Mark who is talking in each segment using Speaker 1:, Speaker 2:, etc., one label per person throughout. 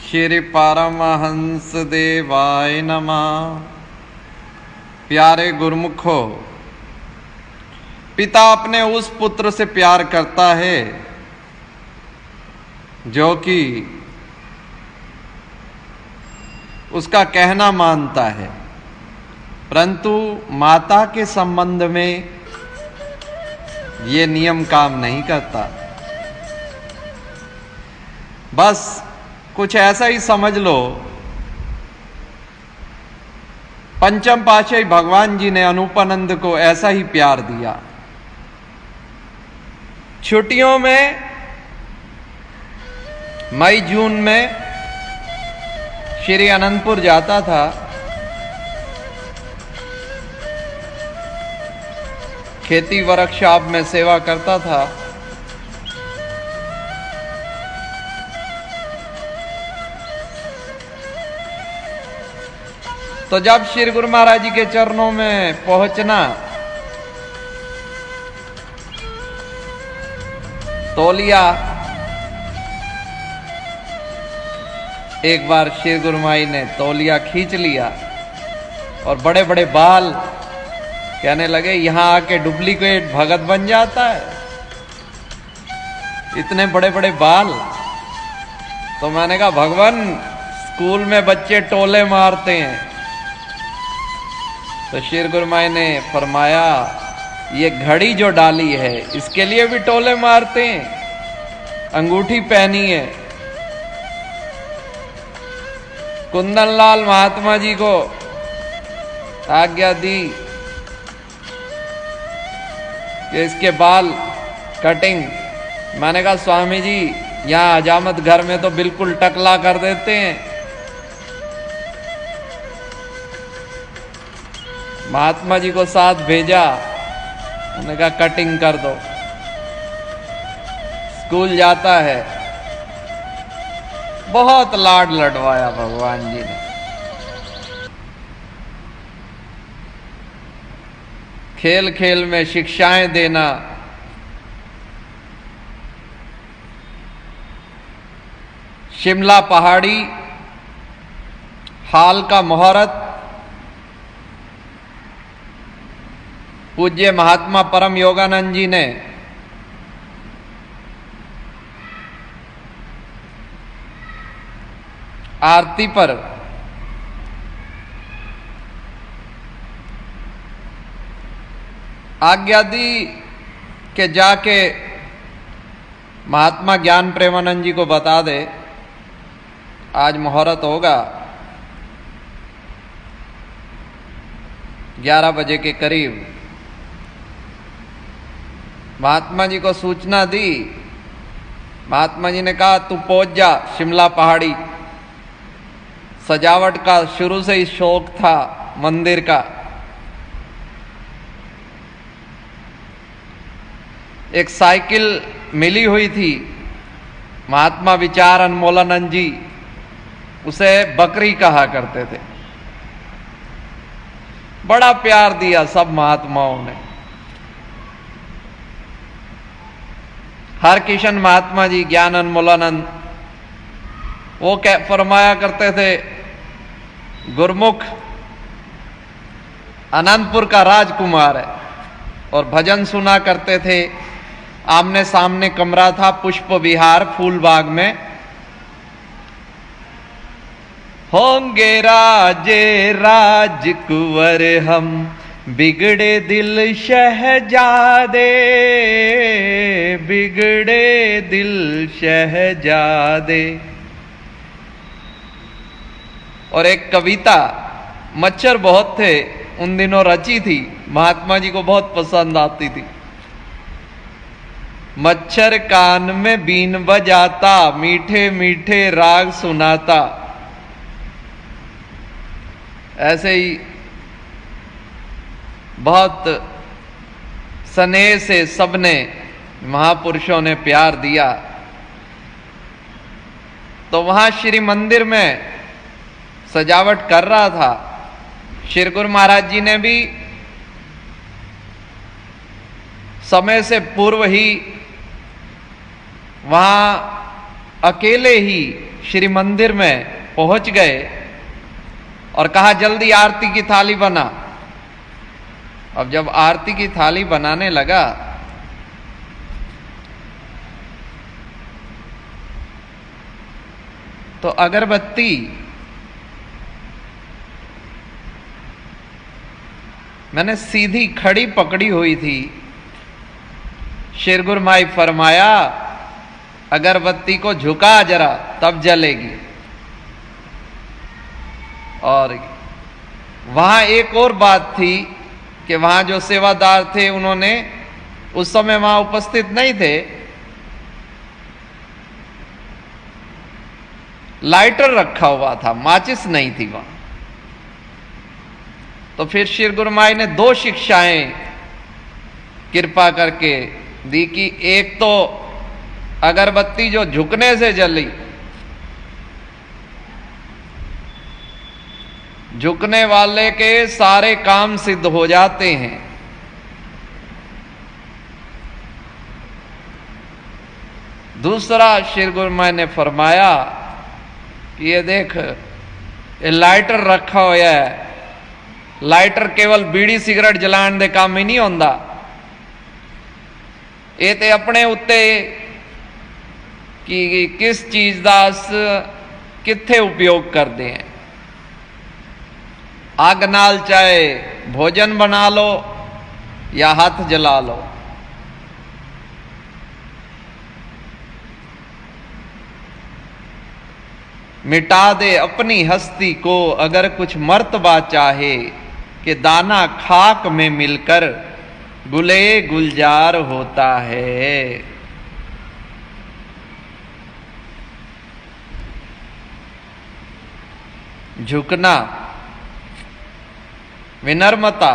Speaker 1: श्री परमहंस देवाय नमः। प्यारे गुरुमुखो, पिता अपने उस पुत्र से प्यार करता है जो कि उसका कहना मानता है, परंतु माता के संबंध में ये नियम काम नहीं करता। बस कुछ ऐसा ही समझ लो, पंचम पातशाही भगवान जी ने अनूपानंद को ऐसा ही प्यार दिया। छुट्टियों में मई जून में श्री अनंतपुर जाता था। खेती वर्कशॉप में सेवा करता था। तो जब श्री गुरु महाराज जी के चरणों में पहुंचना, तौलिया एक बार श्री गुरु माई ने तौलिया खींच लिया और बड़े बड़े बाल, कहने लगे यहां आके डुप्लीकेट भगत बन जाता है, इतने बड़े बड़े बाल। तो मैंने कहा भगवान, स्कूल में बच्चे टोले मारते हैं। तो श्री गुरु माई ने फरमाया ये घड़ी जो डाली है इसके लिए भी टोले मारते हैं, अंगूठी पहनी है। कुंदन लाल महात्मा जी को आज्ञा दी कि इसके बाल कटिंग। मैंने कहा स्वामी जी, यहां हजामत घर में तो बिल्कुल टकला कर देते हैं। महात्मा जी को साथ भेजा, उन्होंने कहा कटिंग कर दो। स्कूल जाता है, बहुत लाड लडवाया भगवान जी ने। खेल खेल में शिक्षाएं देना, शिमला पहाड़ी हाल का मुहूर्त पूज्य महात्मा परम योगानंद जी ने आरती पर आज्ञा दी कि जाके महात्मा ज्ञान प्रेमानंद जी को बता दे आज मुहूर्त होगा 11 बजे के करीब। महात्मा जी को सूचना दी। महात्मा जी ने कहा तू पहुंच जा शिमला पहाड़ी। सजावट का शुरू से ही शौक था मंदिर का। एक साइकिल मिली हुई थी, महात्मा विचार अनमोलानंद जी उसे बकरी कहा करते थे। बड़ा प्यार दिया सब महात्माओं ने। हर किशन महात्मा जी ज्ञान अनमोलानंद वो फरमाया करते थे, गुरमुख अनंतपुर का राजकुमार है। और भजन सुना करते थे। आमने सामने कमरा था पुष्प विहार फूलबाग में। होंगे राजे राजकुंवर हम, बिगड़े दिल शहजादे, बिगड़े दिल शहजादे। और एक कविता, मच्छर बहुत थे उन दिनों रची थी, महात्मा जी को बहुत पसंद आती थी। मच्छर कान में बीन बजाता, मीठे मीठे राग सुनाता। ऐसे ही बहुत स्नेह से सबने महापुरुषों ने प्यार दिया। तो वहां श्री मंदिर में सजावट कर रहा था। श्री गुरु महाराज जी ने भी समय से पूर्व ही वहां अकेले ही श्री मंदिर में पहुंच गए और कहा जल्दी आरती की थाली बना। अब जब आरती की थाली बनाने लगा तो अगरबत्ती मैंने सीधी खड़ी पकड़ी हुई थी। शेर गुरमाई फरमाया अगरबत्ती को झुका जरा तब जलेगी। और वहां एक और बात थी कि वहां जो सेवादार थे उन्होंने उस समय वहां उपस्थित नहीं थे, लाइटर रखा हुआ था, माचिस नहीं थी वहां। तो फिर श्री गुरुमाई ने दो शिक्षाएं कृपा करके दी कि एक तो अगरबत्ती जो झुकने से जली, झुकने वाले के सारे काम सिद्ध हो जाते हैं। दूसरा श्री गुरुमाई ने फरमाया कि ये देख ये लाइटर रखा हुआ है, लाइटर केवल बीड़ी सिगरेट जलाने दे काम ही नहीं होंदा, ये ते अपने उत्ते कि किस चीज का अस किथे उपयोग करते हैं। आग नाल चाहे भोजन बना लो या हाथ जला लो। मिटा दे अपनी हस्ती को अगर कुछ मर्तबा चाहे, कि दाना खाक में मिलकर गुले गुलजार होता है। झुकना, विनम्रता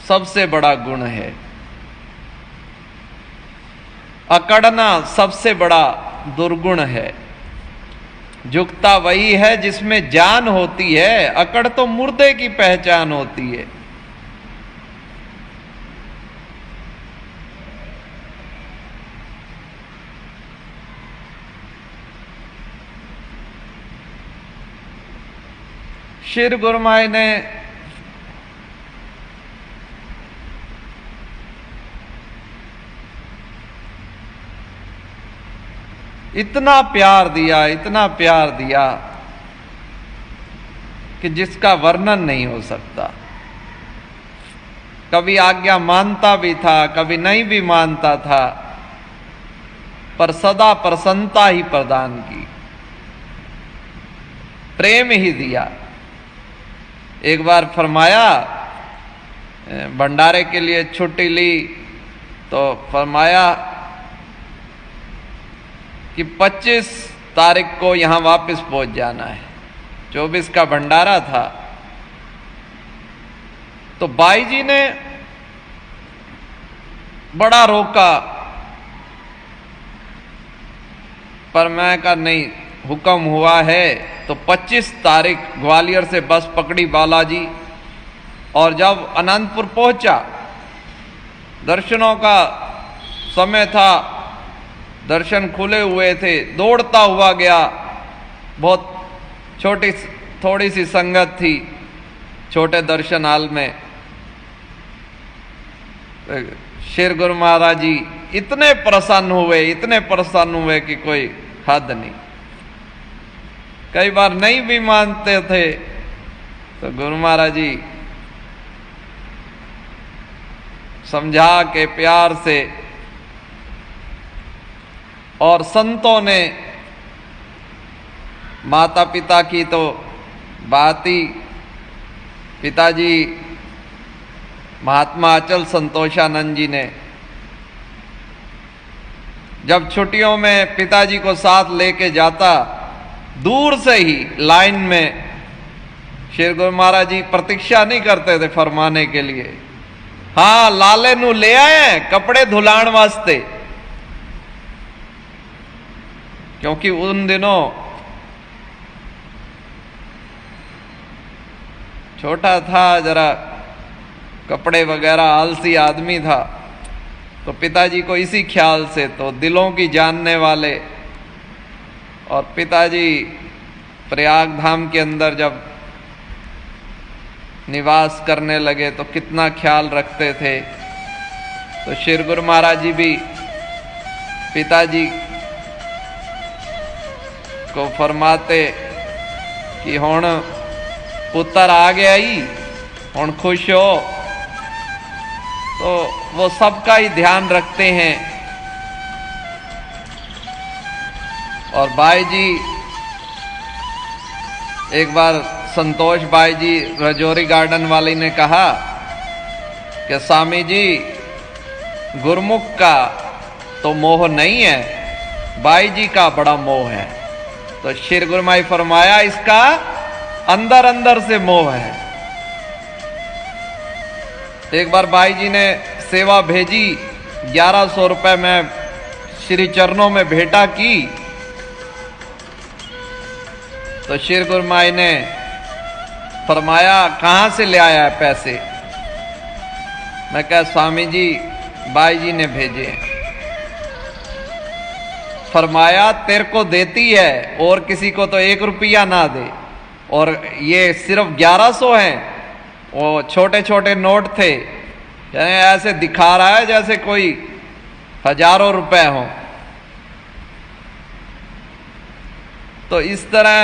Speaker 1: सबसे बड़ा गुण है। अकड़ना सबसे बड़ा दुर्गुण है। झुकता वही है जिसमें जान होती है, अकड़ तो मुर्दे की पहचान होती है। श्री गुरुमाई ने इतना प्यार दिया, इतना प्यार दिया कि जिसका वर्णन नहीं हो सकता। कभी आज्ञा मानता भी था, कभी नहीं भी मानता था, पर सदा प्रसन्नता ही प्रदान की, प्रेम ही दिया। एक बार फरमाया भंडारे के लिए छुट्टी ली तो फरमाया कि 25 तारीख को यहां वापस पहुंच जाना है। 24 का भंडारा था। तो बाई जी ने बड़ा रोका, पर मैं कहा नहीं, हुक्म हुआ है तो 25 तारीख ग्वालियर से बस पकड़ी बालाजी, और जब अनंतपुर पहुंचा, दर्शनों का समय था, दर्शन खुले हुए थे, दौड़ता हुआ गया। बहुत थोड़ी सी संगत थी छोटे दर्शन हाल में। शेर गुरु महाराज जी इतने प्रसन्न हुए कि कोई हद नहीं। कई बार नहीं भी मानते थे तो गुरु महाराज जी समझा के प्यार से, और संतों ने, माता पिता की तो बात ही, पिताजी महात्मा अचल संतोषानंद जी ने जब छुट्टियों में पिताजी को साथ लेके जाता, दूर से ही लाइन में श्री गुरु महाराज जी प्रतीक्षा नहीं करते थे फरमाने के लिए, हाँ लाले नू ले आए कपड़े धुलाण वास्ते। क्योंकि उन दिनों छोटा था जरा, कपड़े वगैरह, आलसी आदमी था, तो पिताजी को इसी ख्याल से, तो दिलों की जानने वाले और पिताजी प्रयाग धाम के अंदर जब निवास करने लगे तो कितना ख्याल रखते थे। तो श्री गुरु महाराज जी भी पिताजी को फरमाते कि हुण पुत्र आ गया ही, हुण खुश हो। तो वो सबका ही ध्यान रखते हैं। और भाई जी एक बार संतोष भाई जी रजौरी गार्डन वाली ने कहा कि स्वामी जी गुरमुख का तो मोह नहीं है, भाई जी का बड़ा मोह है। तो श्री गुरु माई फरमाया इसका अंदर अंदर से मोह है। एक बार भाई जी ने सेवा भेजी, 1100 रुपए में श्री चरणों में भेंटा की। तो श्री गुरु माई ने फरमाया कहां से ले आया है पैसे? मैं कहा स्वामी जी बाई जी ने भेजे। फरमाया तेरे को देती है और किसी को तो 1 रुपया ना दे, और ये सिर्फ 1100 हैं। वो छोटे छोटे नोट थे, ऐसे दिखा रहा है जैसे कोई हजारों रुपए हों। तो इस तरह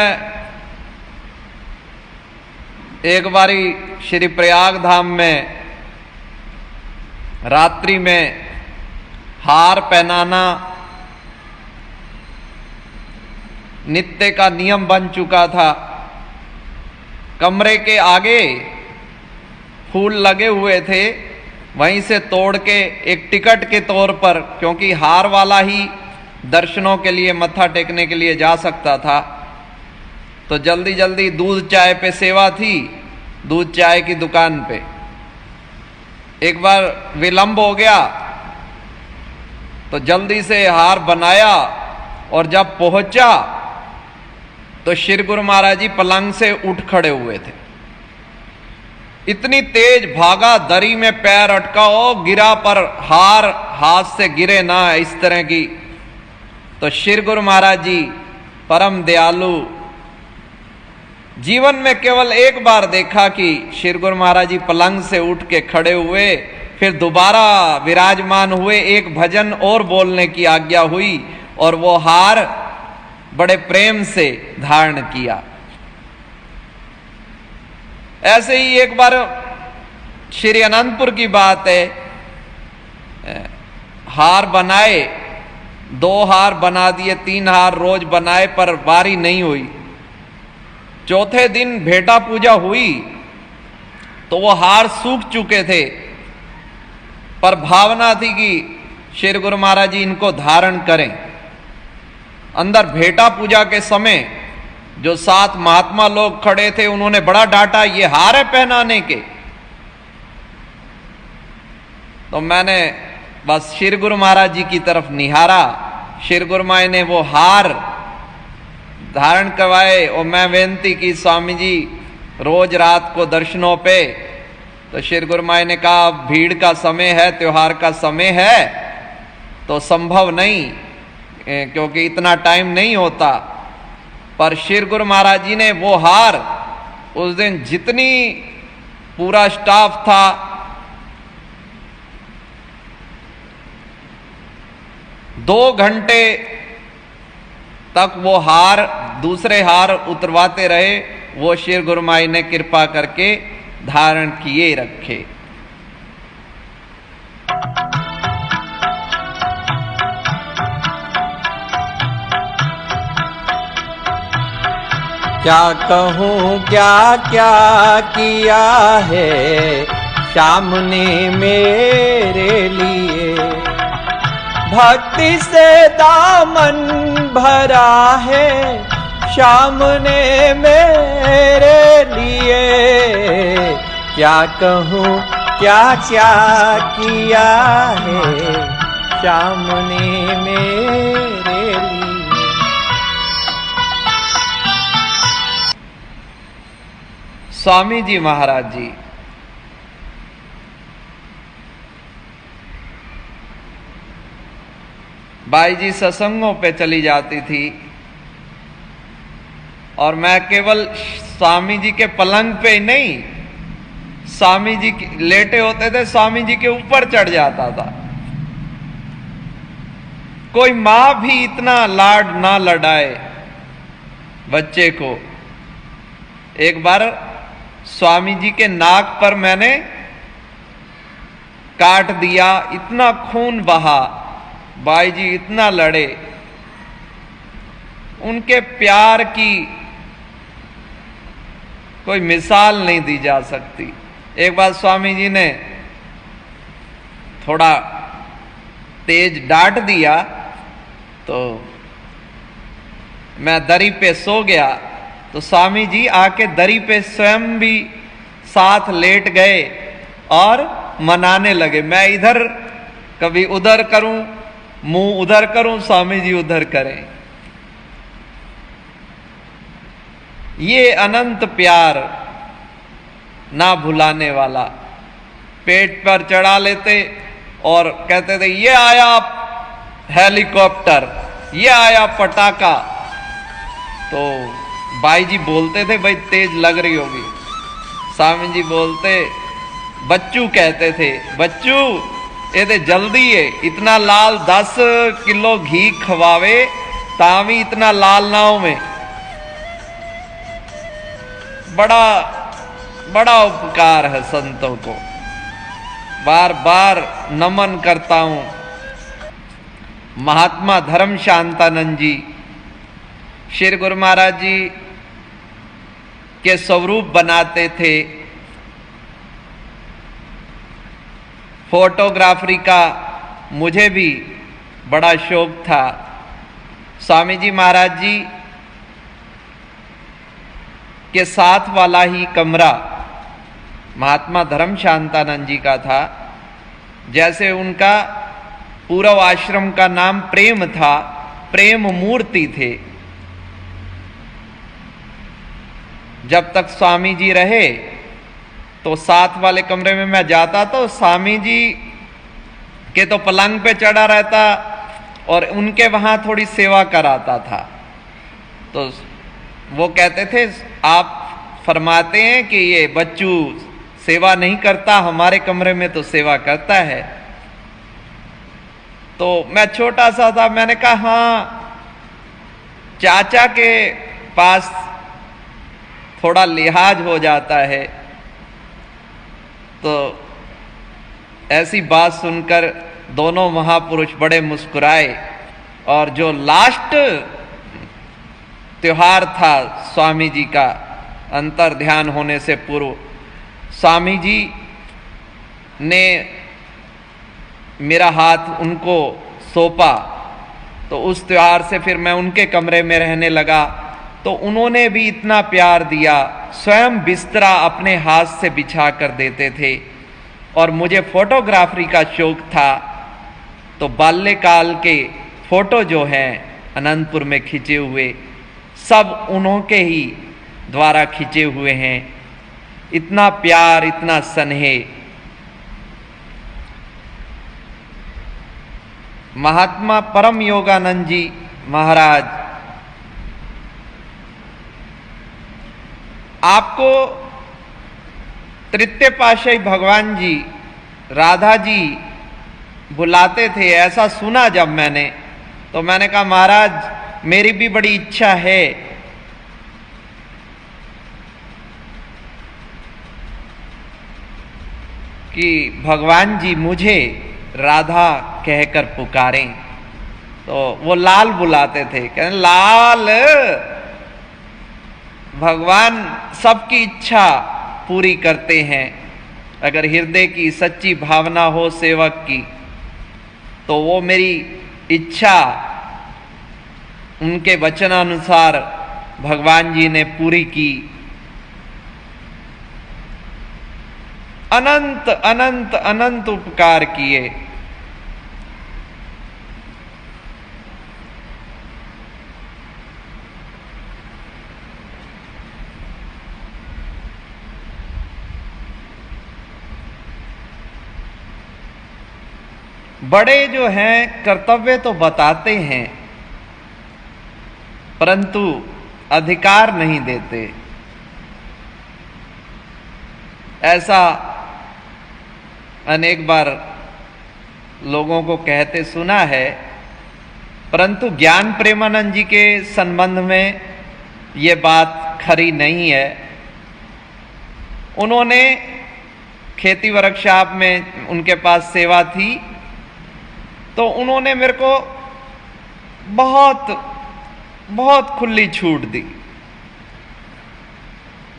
Speaker 1: एक बारी श्री प्रयाग धाम में रात्रि में हार पहनाना नित्य का नियम बन चुका था। कमरे के आगे फूल लगे हुए थे, वहीं से तोड़ के एक टिकट के तौर पर, क्योंकि हार वाला ही दर्शनों के लिए मत्था टेकने के लिए जा सकता था, तो जल्दी जल्दी दूध चाय पे सेवा थी, दूध चाय की दुकान पे। एक बार विलंब हो गया तो जल्दी से हार बनाया, और जब पहुंचा तो श्री गुरु महाराज जी पलंग से उठ खड़े हुए थे। इतनी तेज भागा, दरी में पैर अटका हो, गिरा पर हार हाथ से गिरे ना, इस तरह की। तो श्री गुरु महाराज जी परम दयालु, जीवन में केवल एक बार देखा कि श्री गुरु महाराज जी पलंग से उठ के खड़े हुए, फिर दोबारा विराजमान हुए, एक भजन और बोलने की आज्ञा हुई, और वो हार बड़े प्रेम से धारण किया। ऐसे ही एक बार श्री अनंतपुर की बात है, हार बनाए, 2 हार बना दिए, 3 हार रोज बनाए, पर बारी नहीं हुई। चौथे दिन भेंटा पूजा हुई तो वो हार सूख चुके थे, पर भावना थी कि श्री गुरु महाराज जी इनको धारण करें। अंदर भेंटा पूजा के समय जो 7 महात्मा लोग खड़े थे, उन्होंने बड़ा डांटा, ये हार है पहनाने के। तो मैंने बस श्री गुरु महाराज जी की तरफ निहारा, श्री गुरु माई ने वो हार धारण करवाए, और मैं बेनती की स्वामी जी रोज रात को दर्शनों पे। तो श्री गुरु माई ने कहा भीड़ का समय है, त्योहार का समय है, तो संभव नहीं, क्योंकि इतना टाइम नहीं होता। पर श्री गुरु महाराज जी ने वो हार उस दिन जितनी पूरा स्टाफ था, 2 घंटे तक वो हार, दूसरे हार उतरवाते रहे। वो श्री गुरु माई ने कृपा करके धारण किए रखे।
Speaker 2: क्या कहूँ क्या क्या किया है श्याम ने मेरे लिए, भक्ति से दामन भरा है श्याम ने मेरे लिए। क्या कहूँ क्या क्या किया है श्याम ने मेरे लिए।
Speaker 1: स्वामी जी महाराज जी बाई जी सत्संगों पे चली जाती थी, और मैं केवल स्वामी जी के पलंग पे ही नहीं, स्वामी जी लेटे होते थे, स्वामी जी के ऊपर चढ़ जाता था। कोई मां भी इतना लाड ना लड़ाए बच्चे को। एक बार स्वामी जी के नाक पर मैंने काट दिया, इतना खून बहा, बाई जी इतना लड़े। उनके प्यार की कोई मिसाल नहीं दी जा सकती। एक बार स्वामी जी ने थोड़ा तेज डांट दिया तो मैं दरी पे सो गया, तो स्वामी जी आके दरी पे स्वयं भी साथ लेट गए और मनाने लगे। मैं इधर कभी उधर करूं, मुंह उधर करूं, स्वामी जी उधर करें। ये अनंत प्यार ना भुलाने वाला। पेट पर चढ़ा लेते और कहते थे ये आया हेलीकॉप्टर, ये आया पटाखा। तो बाई जी बोलते थे भाई तेज लग रही होगी। स्वामी जी बोलते, बच्चू कहते थे, बच्चू ये तो जल्दी है, इतना लाल 10 किलो घी खवावे तावी इतना लाल नाव में। बड़ा उपकार है संतों को, बार बार नमन करता हूं। महात्मा धर्म शांतानंद जी श्री गुरु महाराज जी के स्वरूप बनाते थे। फोटोग्राफरी का मुझे भी बड़ा शौक था। स्वामी जी महाराज जी के साथ वाला ही कमरा महात्मा धर्म शांतानंद जी का था। जैसे उनका पूर्व आश्रम का नाम प्रेम था, प्रेम मूर्ति थे। जब तक स्वामी जी रहे तो साथ वाले कमरे में मैं जाता तो स्वामी जी के तो पलंग पे चढ़ा रहता और उनके वहां थोड़ी सेवा कराता था। तो वो कहते थे आप फरमाते हैं कि ये बच्चू सेवा नहीं करता, हमारे कमरे में तो सेवा करता है। तो मैं छोटा सा था, मैंने कहा हाँ, चाचा के पास थोड़ा लिहाज हो जाता है। तो ऐसी बात सुनकर दोनों महापुरुष बड़े मुस्कुराए। और जो लास्ट त्योहार था स्वामी जी का, अंतर ध्यान होने से पूर्व, स्वामी जी ने मेरा हाथ उनको सौंपा। तो उस त्योहार से फिर मैं उनके कमरे में रहने लगा। तो उन्होंने भी इतना प्यार दिया, स्वयं बिस्तरा अपने हाथ से बिछा कर देते थे। और मुझे फोटोग्राफरी का शौक था, तो बाल्यकाल के फोटो जो हैं अनंतपुर में खींचे हुए, सब उन्हों के ही द्वारा खींचे हुए हैं। इतना प्यार, इतना स्नेह। महात्मा परम योगानंद जी महाराज, आपको तृतीय पातशाही भगवान जी राधा जी बुलाते थे, ऐसा सुना जब मैंने, तो मैंने कहा महाराज मेरी भी बड़ी इच्छा है कि भगवान जी मुझे राधा कहकर पुकारें। तो वो लाल बुलाते थे, कहते लाल, भगवान सबकी इच्छा पूरी करते हैं अगर हृदय की सच्ची भावना हो सेवक की। तो वो मेरी इच्छा उनके वचनानुसार भगवान जी ने पूरी की। अनंत अनंत अनंत उपकार किए। बड़े जो हैं कर्तव्य तो बताते हैं, परंतु अधिकार नहीं देते। ऐसा अनेक बार लोगों को कहते सुना है, परंतु ज्ञान प्रेमानंद जी के संबंध में ये बात खरी नहीं है। उन्होंने खेती वर्कशॉप में उनके पास सेवा थी, तो उन्होंने मेरे को बहुत बहुत खुली छूट दी।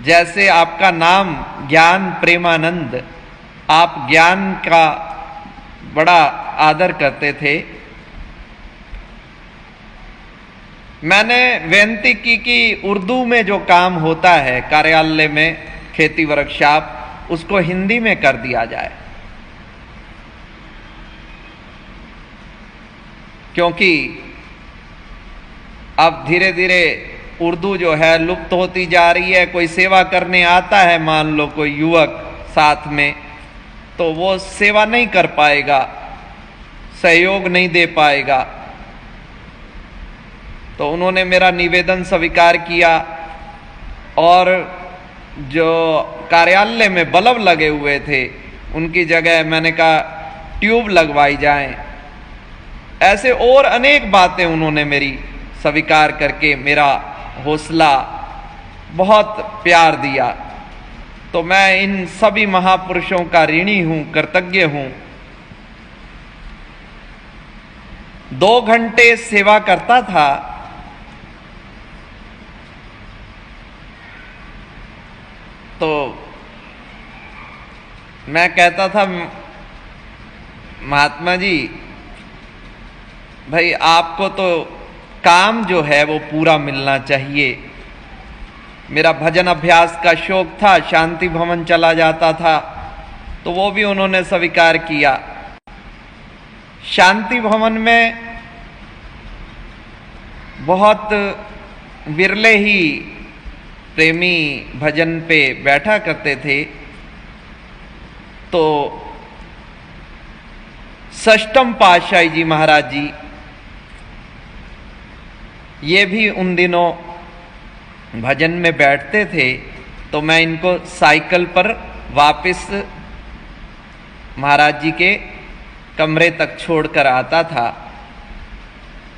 Speaker 1: जैसे आपका नाम ज्ञान प्रेमानंद, आप ज्ञान का बड़ा आदर करते थे। मैंने विनती की कि उर्दू में जो काम होता है कार्यालय में, खेती वर्कशॉप, उसको हिंदी में कर दिया जाए, क्योंकि अब धीरे धीरे उर्दू जो है लुप्त होती जा रही है। कोई सेवा करने आता है, मान लो कोई युवक साथ में, तो वो सेवा नहीं कर पाएगा, सहयोग नहीं दे पाएगा। तो उन्होंने मेरा निवेदन स्वीकार किया और जो कार्यालय में बल्ब लगे हुए थे उनकी जगह मैंने कहा ट्यूब लगवाई जाए। ऐसे और अनेक बातें उन्होंने मेरी स्वीकार करके मेरा हौसला, बहुत प्यार दिया। तो मैं इन सभी महापुरुषों का ऋणी हूं, कृतज्ञ हूं। 2 घंटे सेवा करता था, तो मैं कहता था महात्मा जी, भाई आपको तो काम जो है वो पूरा मिलना चाहिए। मेरा भजन अभ्यास का शौक था, शांति भवन चला जाता था, तो वो भी उन्होंने स्वीकार किया। शांति भवन में बहुत विरले ही प्रेमी भजन पे बैठा करते थे। तो षष्ठम पातशाही जी महाराज जी, ये भी उन दिनों भजन में बैठते थे, तो मैं इनको साइकिल पर वापस महाराज जी के कमरे तक छोड़कर आता था।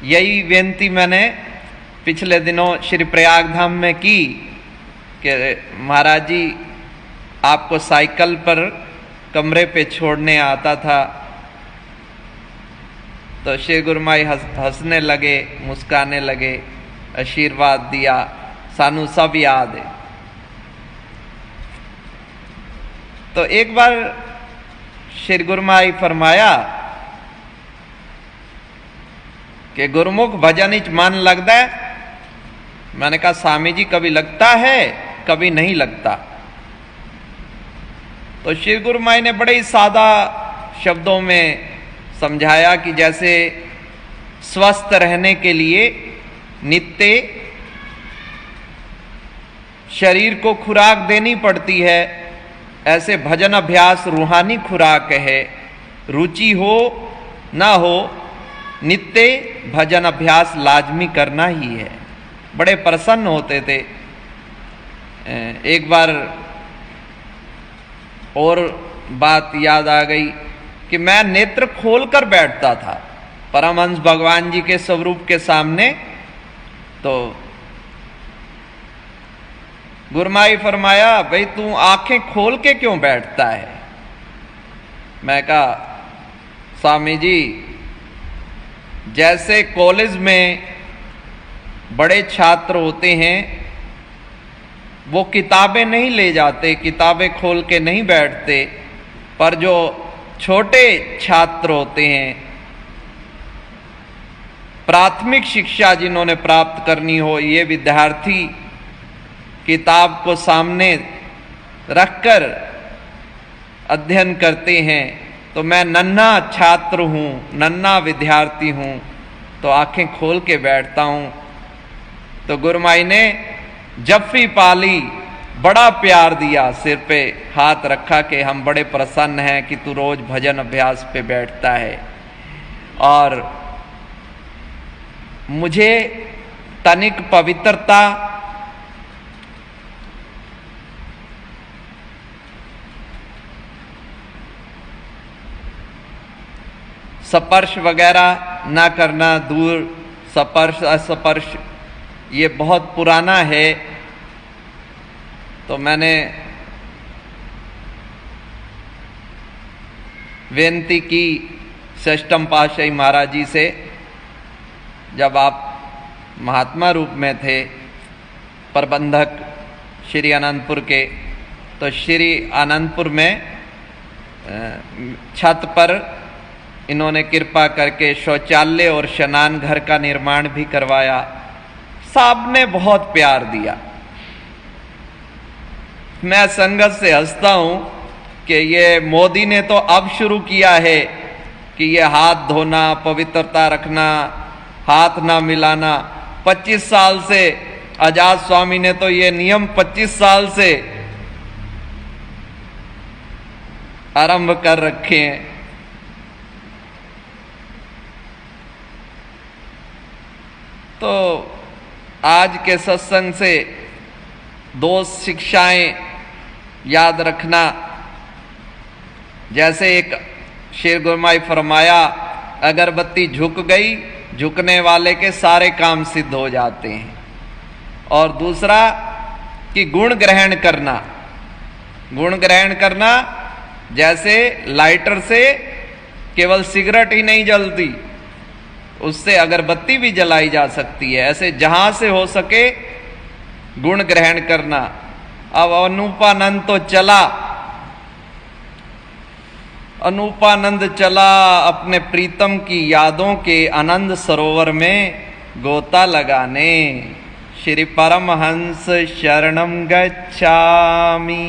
Speaker 1: यही विनती मैंने पिछले दिनों श्री प्रयाग धाम में की कि महाराज जी आपको साइकिल पर कमरे पे छोड़ने आता था। तो श्री गुरुमाई हंसने लगे, मुस्काने लगे, आशीर्वाद दिया। सानू सब याद है। तो एक बार श्री गुरुमाई फरमाया कि गुरुमुख भजन इच मन लगता है। मैंने कहा स्वामी जी कभी लगता है, कभी नहीं लगता। तो श्री गुरुमाई ने बड़े ही सादा शब्दों में समझाया कि जैसे स्वस्थ रहने के लिए नित्य शरीर को खुराक देनी पड़ती है, ऐसे भजन अभ्यास रूहानी खुराक है। रुचि हो ना हो, नित्य भजन अभ्यास लाजमी करना ही है। बड़े प्रसन्न होते थे। एक बार और बात याद आ गई कि मैं नेत्र खोलकर बैठता था परमहंस भगवान जी के स्वरूप के सामने। तो गुरुमाई फरमाया, भाई तू आंखें खोल के क्यों बैठता है? मैं कहा स्वामी जी, जैसे कॉलेज में बड़े छात्र होते हैं, वो किताबें नहीं ले जाते, किताबें खोल के नहीं बैठते, पर जो छोटे छात्र होते हैं, प्राथमिक शिक्षा जिन्होंने प्राप्त करनी हो, ये विद्यार्थी किताब को सामने रखकर अध्ययन करते हैं। तो मैं नन्हा छात्र हूँ, नन्हा विद्यार्थी हूँ, तो आंखें खोल के बैठता हूँ। तो गुरुमाई ने जफ्फी पाली, बड़ा प्यार दिया, सिर पे हाथ रखा कि हम बड़े प्रसन्न हैं कि तू रोज भजन अभ्यास पे बैठता है। और मुझे तनिक पवित्रता स्पर्श वगैरह ना करना, दूर स्पर्श अस्पर्श, ये बहुत पुराना है। तो मैंने बेनती की षष्ठम पातशाही महाराज जी से, जब आप महात्मा रूप में थे प्रबंधक श्री आनंदपुर के, तो श्री आनंदपुर में छत पर इन्होंने कृपा करके शौचालय और स्नान घर का निर्माण भी करवाया। साहब ने बहुत प्यार दिया। मैं संगत से हंसता हूं कि ये मोदी ने तो अब शुरू किया है कि ये हाथ धोना, पवित्रता रखना, हाथ ना मिलाना। 25 साल से आजाद स्वामी ने तो ये नियम 25 साल से आरंभ कर रखे हैं। तो आज के सत्संग से 2 शिक्षाएं याद रखना। जैसे एक शेर गुरमाई फरमाया, अगरबत्ती झुक गई, झुकने वाले के सारे काम सिद्ध हो जाते हैं। और दूसरा कि गुण ग्रहण करना। गुण ग्रहण करना, जैसे लाइटर से केवल सिगरेट ही नहीं जलती, उससे अगरबत्ती भी जलाई जा सकती है। ऐसे जहां से हो सके गुण ग्रहण करना। अब अनूपानंद तो चला, अनूपानंद चला अपने प्रीतम की यादों के आनंद सरोवर में गोता लगाने। श्री परमहंस शरणम गच्छामि।